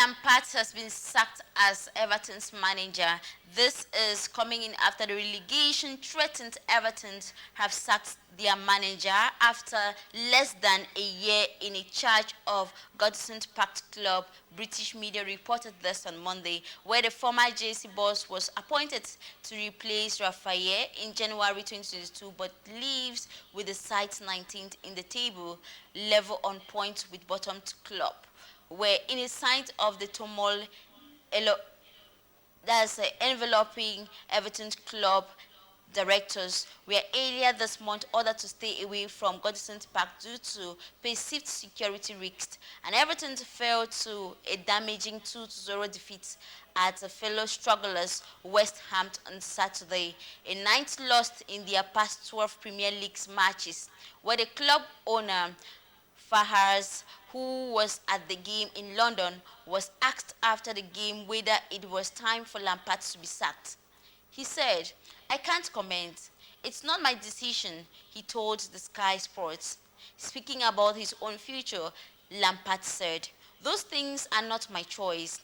Lampard has been sacked as Everton's manager. This is coming in after the relegation threatened Everton have sacked their manager after less than a year in a charge of Goodison Park Club. British media reported this on Monday, where the former JC boss was appointed to replace Raphael in January 2022, but leaves with the side 19th in the table, level on points with bottom club, where in a sign of the turmoil that's enveloping Everton club directors were earlier this month ordered to stay away from Goodison Park due to perceived security risks, and Everton fell to a damaging 2-0 defeat at fellow strugglers West Ham on Saturday, a ninth loss in their past 12 Premier League matches, where the club owner Fahars, who was at the game in London, was asked after the game whether it was time for Lampard to be sacked. He said, "I can't comment. It's not my decision," he told the Sky Sports. Speaking about his own future, Lampard said, "Those things are not my choice.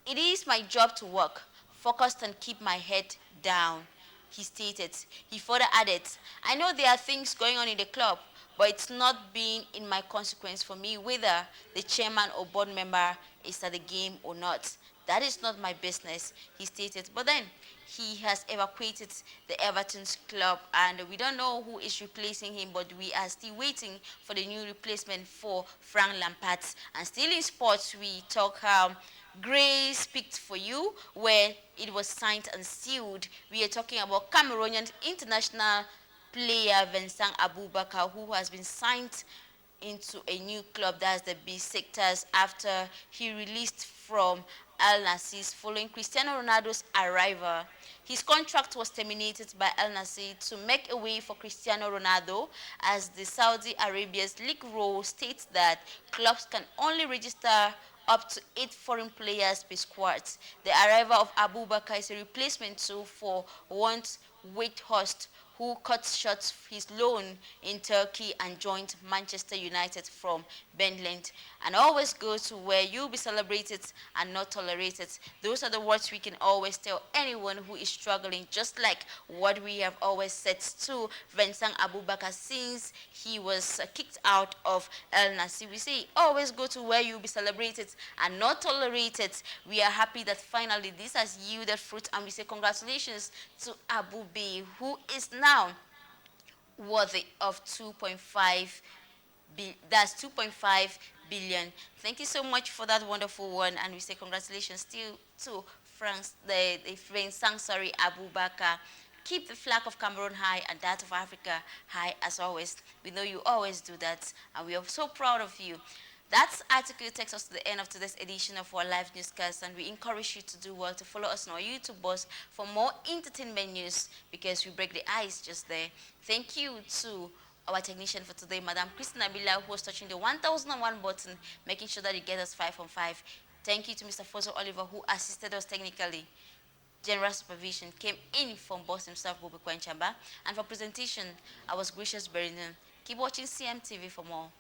It is my job to work, focused and keep my head down," he stated. He further added, "I know there are things going on in the club, but it's not been in my consequence for me whether the chairman or board member is at the game or not. That is not my business," he stated. But then he has evacuated the Everton's club, and we don't know who is replacing him, but we are still waiting for the new replacement for Frank Lampard. And still in sports, we talk how Gray Speaks For You, where it was signed and sealed. We are talking about Cameroonian international player Vincent Aboubakar, who has been signed into a new club, that's the Besiktas, after he released from Al Nassr following Cristiano Ronaldo's arrival. His contract was terminated by Al Nassr to make a way for Cristiano Ronaldo, as the Saudi Arabia's league rule states that clubs can only register up to 8 foreign players per squad. The arrival of Aboubakar is a replacement too for once Weghorst, who cut short his loan in Turkey and joined Manchester United from Burnley. And always go to where you'll be celebrated and not tolerated. Those are the words we can always tell anyone who is struggling, just like what we have always said to Vincent Aboubakar since he was kicked out of Al Nassr. We say always go to where you'll be celebrated and not tolerated. We are happy that finally this has yielded fruit, and we say congratulations to Aboubakar, who is now worthy of 2.5 billion. Thank you so much for that wonderful one, and we say congratulations still to the Vincent Aboubakar. Keep the flag of Cameroon high and that of Africa high as always. We know you always do that, and we are so proud of you. That article takes us to the end of today's edition of our live newscast, and we encourage you to do well to follow us on our YouTube Buzz for more entertainment news, because we break the ice just there. Thank you to our technician for today, Madam Christina Bila, who was touching the 1001 button, making sure that you get us 5 on 5. Thank you to Mr. Fozo Oliver, who assisted us technically. General supervision came in from boss himself, Bobby Kwanchamba, and for presentation, I was Gracious Berinyu. Keep watching CMTV for more.